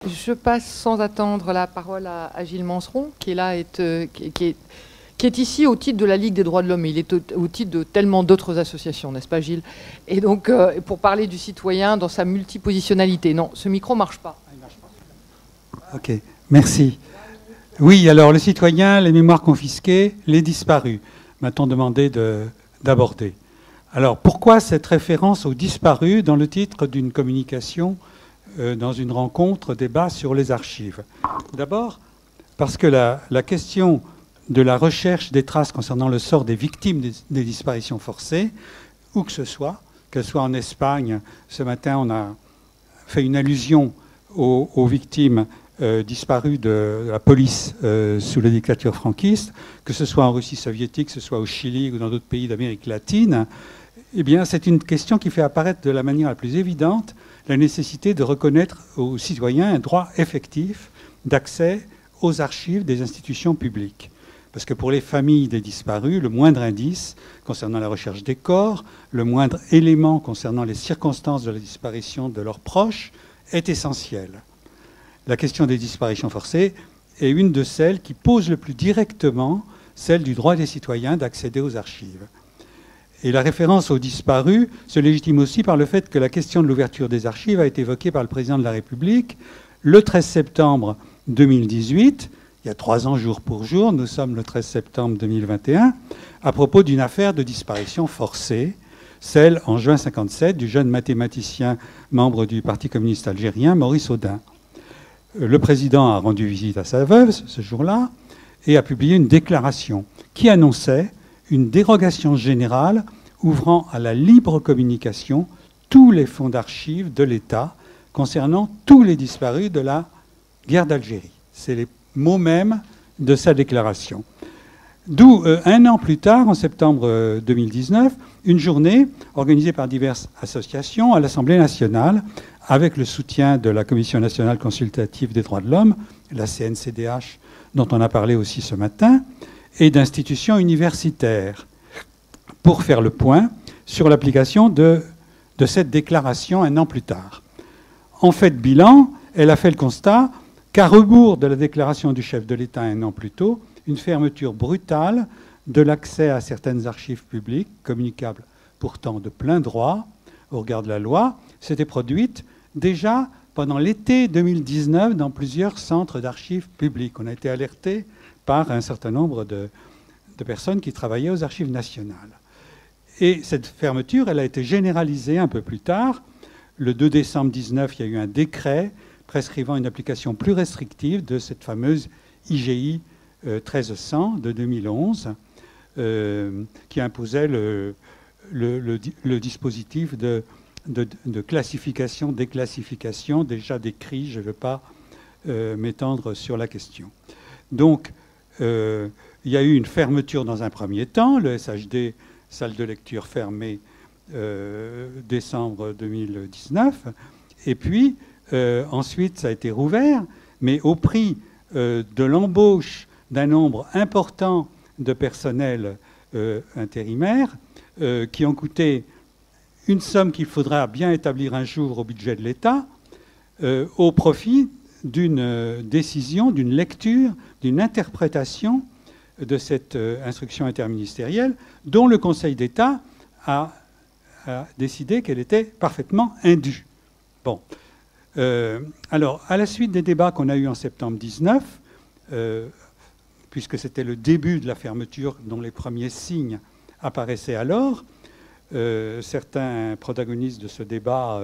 Je passe sans attendre la parole à Gilles Manceron, qui est là, qui est ici au titre de la Ligue des droits de l'homme. Il est au titre de tellement d'autres associations, n'est-ce pas, Gilles? Et donc, pour parler du citoyen dans sa multipositionnalité. Non, ce micro ne marche pas. Ok, merci. Oui, alors le citoyen, les mémoires confisquées, les disparus, m'a-t-on demandé d'aborder. Alors, pourquoi cette référence aux disparus dans le titre d'une communication, dans une rencontre, débat sur les archives? D'abord, parce que la question de la recherche des traces concernant le sort des victimes des disparitions forcées, où que ce soit, qu'elles soient en Espagne, ce matin on a fait une allusion aux victimes disparues de la police sous la dictature franquiste, que ce soit en Russie soviétique, que ce soit au Chili ou dans d'autres pays d'Amérique latine, eh bien c'est une question qui fait apparaître de la manière la plus évidente la nécessité de reconnaître aux citoyens un droit effectif d'accès aux archives des institutions publiques. Parce que pour les familles des disparus, le moindre indice concernant la recherche des corps, le moindre élément concernant les circonstances de la disparition de leurs proches est essentiel. La question des disparitions forcées est une de celles qui pose le plus directement celle du droit des citoyens d'accéder aux archives. Et la référence aux disparus se légitime aussi par le fait que la question de l'ouverture des archives a été évoquée par le président de la République le 13 septembre 2018, il y a 3 ans jour pour jour, nous sommes le 13 septembre 2021, à propos d'une affaire de disparition forcée, celle en juin 1957 du jeune mathématicien membre du Parti communiste algérien, Maurice Audin. Le président a rendu visite à sa veuve ce jour-là et a publié une déclaration qui annonçait une dérogation générale ouvrant à la libre communication tous les fonds d'archives de l'État concernant tous les disparus de la guerre d'Algérie. C'est les mots mêmes de sa déclaration. D'où, un an plus tard, en septembre 2019, une journée organisée par diverses associations à l'Assemblée nationale, avec le soutien de la Commission nationale consultative des droits de l'homme, la CNCDH, dont on a parlé aussi ce matin, et d'institutions universitaires, pour faire le point sur l'application de cette déclaration un an plus tard. En fait, bilan, elle a fait le constat qu'à rebours de la déclaration du chef de l'État un an plus tôt, une fermeture brutale de l'accès à certaines archives publiques, communicables pourtant de plein droit au regard de la loi, s'était produite déjà pendant l'été 2019 dans plusieurs centres d'archives publiques. On a été alerté par un certain nombre de personnes qui travaillaient aux archives nationales. Et cette fermeture, elle a été généralisée un peu plus tard. Le 2 décembre 2019, il y a eu un décret prescrivant une application plus restrictive de cette fameuse IGI 1300 de 2011, qui imposait le dispositif de classification, déclassification, déjà décrit, je ne veux pas m'étendre sur la question. Donc, il y a eu une fermeture dans un premier temps, le SHD, salle de lecture fermée, décembre 2019, et puis ensuite ça a été rouvert, mais au prix de l'embauche d'un nombre important de personnels intérimaires qui ont coûté une somme qu'il faudra bien établir un jour au budget de l'État, au profit d'une décision, d'une lecture, d'une interprétation de cette instruction interministérielle dont le Conseil d'État a décidé qu'elle était parfaitement indue. Bon. Alors, à la suite des débats qu'on a eus en septembre 19, puisque c'était le début de la fermeture dont les premiers signes apparaissaient alors, certains protagonistes de ce débat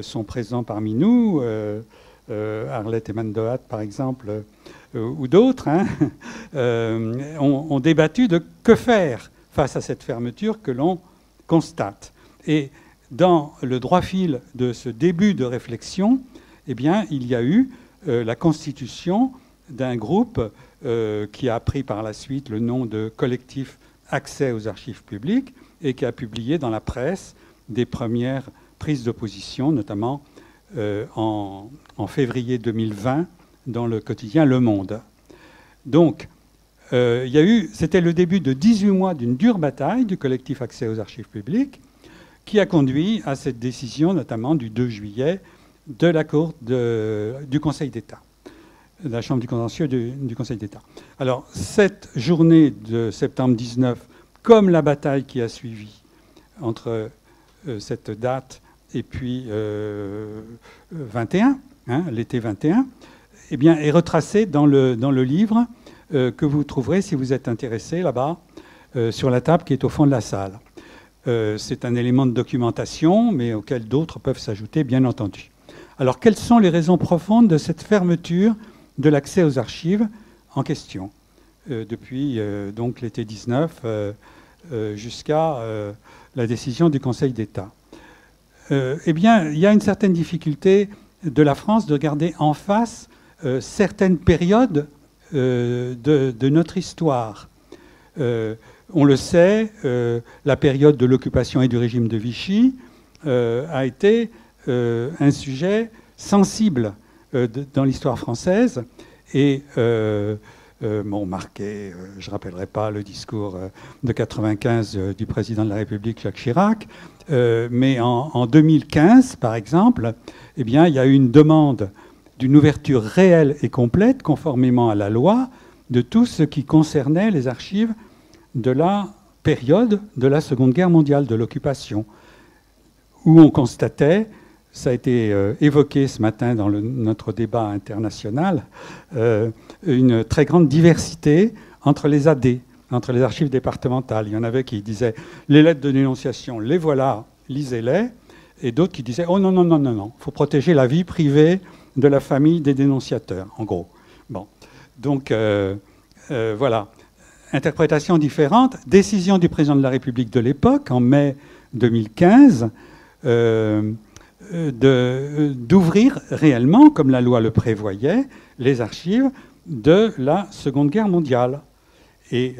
sont présents parmi nous, Arlette Emandoat par exemple, ou d'autres, hein, ont débattu de que faire face à cette fermeture que l'on constate. Et dans le droit fil de ce début de réflexion, eh bien, il y a eu la constitution d'un groupe qui a pris par la suite le nom de Collectif Accès aux archives publiques et qui a publié dans la presse des premières prises de position, notamment en février 2020 dans le quotidien Le Monde. Donc, c'était le début de 18 mois d'une dure bataille du collectif Accès aux archives publiques qui a conduit à cette décision, notamment du 2 juillet de la Cour du Conseil d'État, de la Chambre du contentieux du Conseil d'État. Alors, cette journée de septembre 19, comme la bataille qui a suivi entre cette date et puis 21, hein, l'été 21, eh bien, est retracée dans le livre que vous trouverez, si vous êtes intéressé, là-bas, sur la table qui est au fond de la salle. C'est un élément de documentation, mais auquel d'autres peuvent s'ajouter, bien entendu. Alors, quelles sont les raisons profondes de cette fermeture de l'accès aux archives en question, depuis donc l'été 19 jusqu'à la décision du Conseil d'État? Eh bien, il y a une certaine difficulté de la France de regarder en face certaines périodes de notre histoire. On le sait, la période de l'occupation et du régime de Vichy a été un sujet sensible dans l'histoire française et marqué, je ne rappellerai pas le discours de 1995 du président de la République Jacques Chirac, mais en 2015, par exemple, eh bien, il y a eu une demande d'une ouverture réelle et complète, conformément à la loi, de tout ce qui concernait les archives de la période de la Seconde Guerre mondiale, de l'occupation, où on constatait, ça a été évoqué ce matin dans notre débat international, une très grande diversité entre les AD, entre les archives départementales. Il y en avait qui disaient « les lettres de dénonciation, les voilà, lisez-les », et d'autres qui disaient « oh non, non, non, non, non, il faut protéger la vie privée de la famille des dénonciateurs », en gros. Bon, donc voilà. Interprétations différentes. Décision du président de la République de l'époque, en mai 2015, d'ouvrir réellement, comme la loi le prévoyait, les archives de la Seconde Guerre mondiale. Et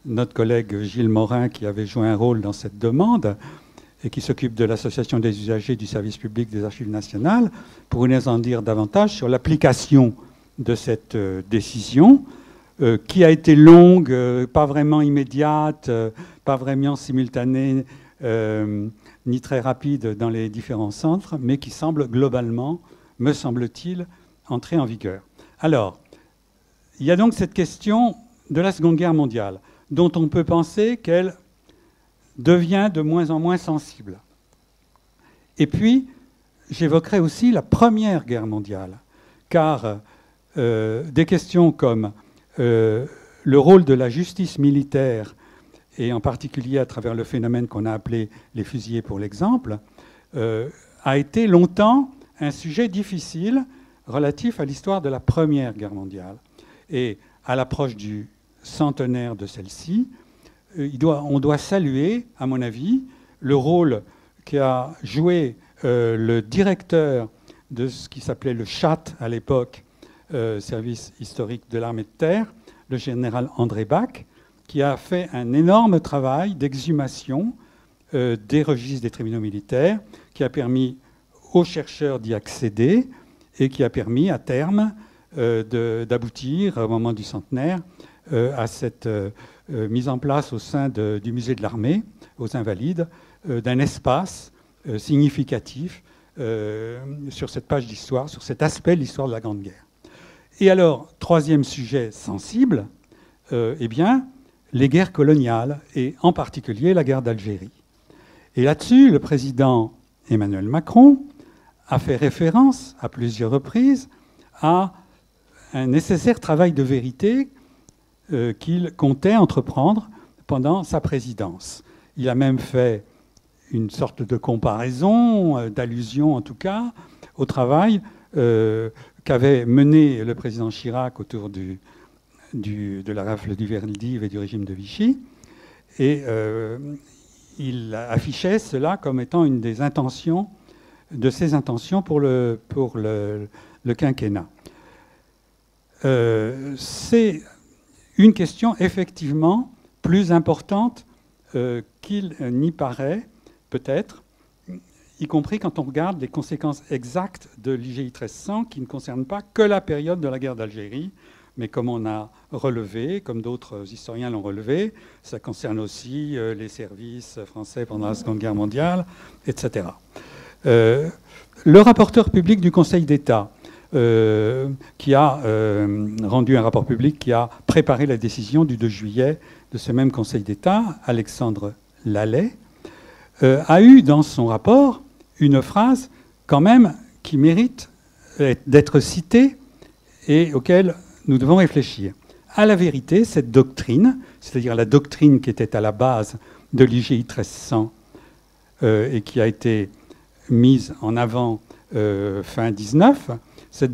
notre collègue Gilles Morin, qui avait joué un rôle dans cette demande et qui s'occupe de l'Association des usagers du service public des archives nationales, pourrait nous en dire davantage sur l'application de cette décision, qui a été longue, pas vraiment immédiate, pas vraiment simultanée, ni très rapide dans les différents centres, mais qui semble globalement, me semble-t-il, entrer en vigueur. Alors, il y a donc cette question de la Seconde Guerre mondiale, dont on peut penser qu'elle devient de moins en moins sensible. Et puis, j'évoquerai aussi la Première Guerre mondiale, car des questions comme le rôle de la justice militaire, et en particulier à travers le phénomène qu'on a appelé les fusillés pour l'exemple, a été longtemps un sujet difficile relatif à l'histoire de la Première Guerre mondiale. Et à l'approche du centenaire de celle-ci, on doit saluer, à mon avis, le rôle qu'a joué le directeur de ce qui s'appelait le CHAT à l'époque, service historique de l'armée de terre, le général André Bach, qui a fait un énorme travail d'exhumation des registres des tribunaux militaires, qui a permis aux chercheurs d'y accéder et qui a permis à terme d'aboutir, au moment du centenaire, à cette mise en place au sein du musée de l'armée, aux Invalides, d'un espace significatif sur cette page d'histoire, sur cet aspect de l'histoire de la Grande Guerre. Et alors, troisième sujet sensible, eh bien, les guerres coloniales, et en particulier la guerre d'Algérie. Et là-dessus, le président Emmanuel Macron a fait référence à plusieurs reprises à un nécessaire travail de vérité qu'il comptait entreprendre pendant sa présidence. Il a même fait une sorte de comparaison, d'allusion en tout cas, au travail qu'avait mené le président Chirac autour de la rafle du Veldiv et du régime de Vichy. Et il affichait cela comme étant une des intentions, de ses intentions pour le quinquennat. C'est une question effectivement plus importante qu'il n'y paraît, peut-être, y compris quand on regarde les conséquences exactes de l'IGI 1300, qui ne concernent pas que la période de la guerre d'Algérie, mais comme on a relevé, comme d'autres historiens l'ont relevé, ça concerne aussi les services français pendant la Seconde Guerre mondiale, etc. Le rapporteur public du Conseil d'État, qui a rendu un rapport public qui a préparé la décision du 2 juillet de ce même Conseil d'État, Alexandre Lallet, a eu dans son rapport une phrase quand même qui mérite d'être citée et auquel nous devons réfléchir. À la vérité, cette doctrine, c'est-à-dire la doctrine qui était à la base de l'IGI 1300 et qui a été mise en avant fin 19, cette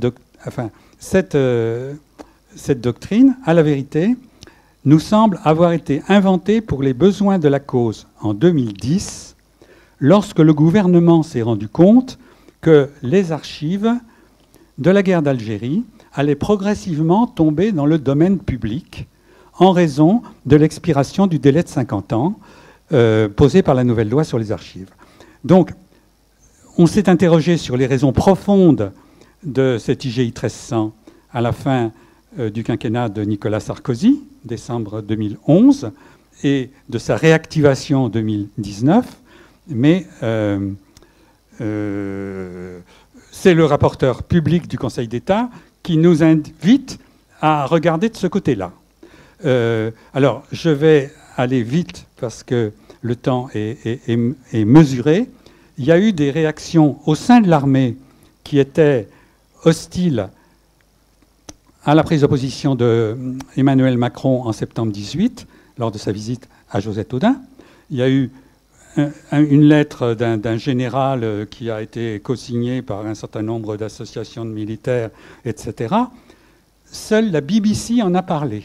doctrine, à la vérité, nous semble avoir été inventée pour les besoins de la cause en 2010, lorsque le gouvernement s'est rendu compte que les archives de la guerre d'Algérie allaient progressivement tomber dans le domaine public en raison de l'expiration du délai de 50 ans posé par la nouvelle loi sur les archives. Donc, on s'est interrogé sur les raisons profondes de cette IGI 1300 à la fin du quinquennat de Nicolas Sarkozy, décembre 2011, et de sa réactivation en 2019, mais c'est le rapporteur public du Conseil d'État qui nous invite à regarder de ce côté-là. Alors, je vais aller vite parce que le temps est mesuré. Il y a eu des réactions au sein de l'armée qui étaient hostiles à la prise de position d'Emmanuel Macron en septembre 2018, lors de sa visite à Josette Audin. Il y a eu une lettre d'un général qui a été co-signée par un certain nombre d'associations de militaires, etc. Seule la BBC en a parlé,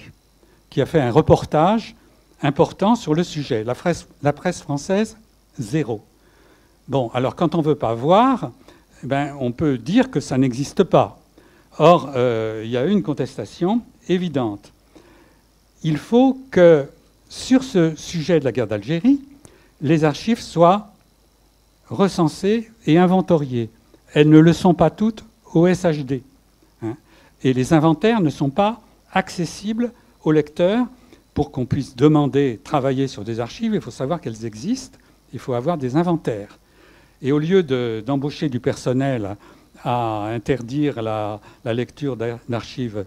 qui a fait un reportage important sur le sujet. La presse française, zéro. Bon, alors quand on ne veut pas voir, ben, on peut dire que ça n'existe pas. Or, il y a eu une contestation évidente. Il faut que, sur ce sujet de la guerre d'Algérie, les archives soient recensées et inventoriées. Elles ne le sont pas toutes au SHD. Hein. Et les inventaires ne sont pas accessibles aux lecteurs pour qu'on puisse demander, travailler sur des archives. Il faut savoir qu'elles existent. Il faut avoir des inventaires. Et au lieu d'embaucher du personnel à interdire la lecture d'archives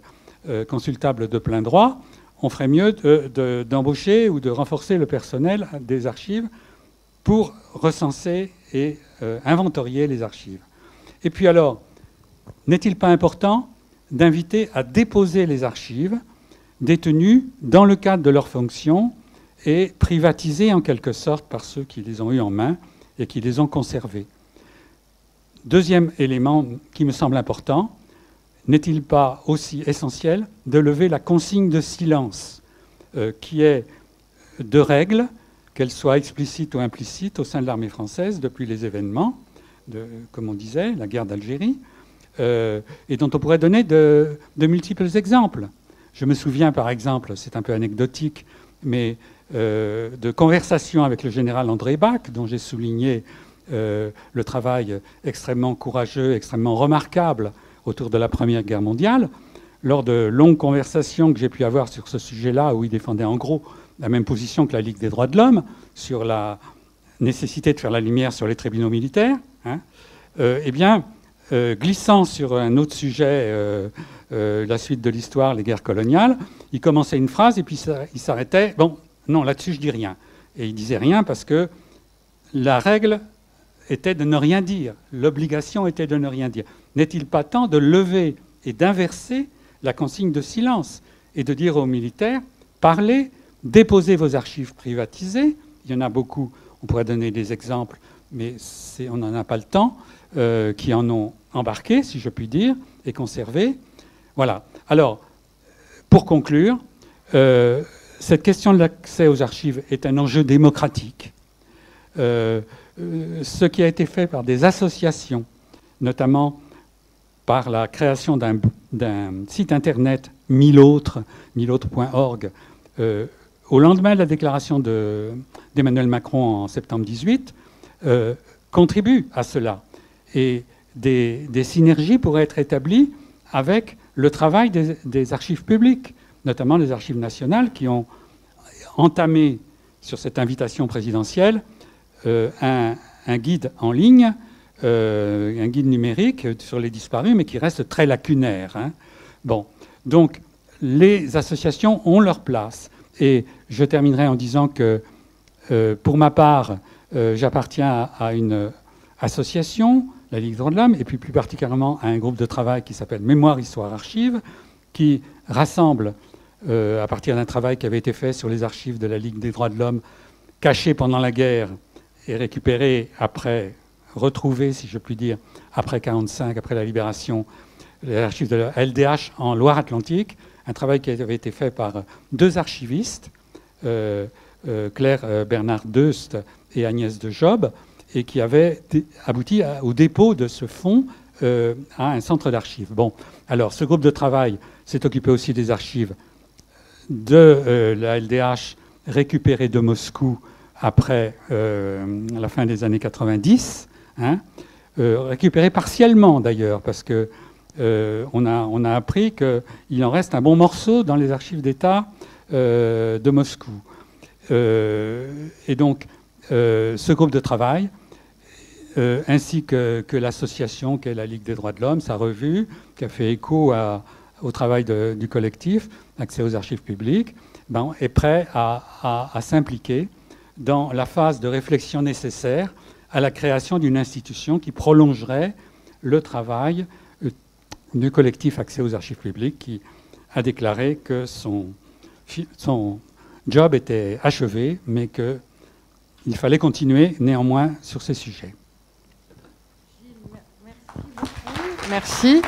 consultables de plein droit, on ferait mieux d'embaucher ou de renforcer le personnel des archives pour recenser et inventorier les archives. Et puis alors, n'est-il pas important d'inviter à déposer les archives détenues dans le cadre de leurs fonctions et privatisées en quelque sorte par ceux qui les ont eues en main et qui les ont conservées? Deuxième élément qui me semble important, n'est-il pas aussi essentiel de lever la consigne de silence qui est de règle, qu'elle soit explicite ou implicite, au sein de l'armée française depuis les événements, comme on disait, la guerre d'Algérie, et dont on pourrait donner de multiples exemples. Je me souviens par exemple, c'est un peu anecdotique, mais de conversations avec le général André Bach, dont j'ai souligné le travail extrêmement courageux, extrêmement remarquable autour de la Première Guerre mondiale, lors de longues conversations que j'ai pu avoir sur ce sujet-là, où il défendait en gros la même position que la Ligue des droits de l'homme, sur la nécessité de faire la lumière sur les tribunaux militaires, hein, eh bien, glissant sur un autre sujet, la suite de l'histoire, les guerres coloniales, il commençait une phrase et puis il s'arrêtait. Bon, non, là-dessus, je dis rien. Et il disait rien parce que la règle était de ne rien dire. L'obligation était de ne rien dire. N'est-il pas temps de lever et d'inverser la consigne de silence et de dire aux militaires, parlez, déposez vos archives privatisées. Il y en a beaucoup, on pourrait donner des exemples, mais on n'en a pas le temps, qui en ont embarqué, si je puis dire, et conservé. Voilà. Alors, pour conclure, cette question de l'accès aux archives est un enjeu démocratique. Ce qui a été fait par des associations, notamment par la création d'un site internet milautre.org, au lendemain de la déclaration d'Emmanuel Macron en septembre 2018, contribue à cela. Et des synergies pourraient être établies avec le travail des archives publiques, notamment les archives nationales, qui ont entamé, sur cette invitation présidentielle, un guide en ligne un guide numérique sur les disparus, mais qui reste très lacunaire. Hein. Bon, donc les associations ont leur place. Et je terminerai en disant que, pour ma part, j'appartiens à une association, la Ligue des droits de l'homme, et puis plus particulièrement à un groupe de travail qui s'appelle Mémoire, Histoire, Archives, qui rassemble, à partir d'un travail qui avait été fait sur les archives de la Ligue des droits de l'homme, cachées pendant la guerre et récupérées après, retrouvées, si je puis dire, après 1945, après la libération, les archives de la LDH en Loire-Atlantique, un travail qui avait été fait par deux archivistes, Claire Bernard-Deust et Agnès de Job, et qui avait abouti au dépôt de ce fonds à un centre d'archives. Bon, alors ce groupe de travail s'est occupé aussi des archives de la LDH récupérées de Moscou après la fin des années 90, hein, récupérées partiellement d'ailleurs, parce que on a appris qu'il en reste un bon morceau dans les archives d'État de Moscou. Et donc, ce groupe de travail, ainsi que l'association qu'est la Ligue des droits de l'homme, sa revue, qui a fait écho au travail du collectif, Accès aux archives publiques, ben, est prêt à s'impliquer dans la phase de réflexion nécessaire à la création d'une institution qui prolongerait le travail du collectif Accès aux archives publiques, qui a déclaré que son job était achevé, mais qu'il fallait continuer néanmoins sur ces sujets. Merci.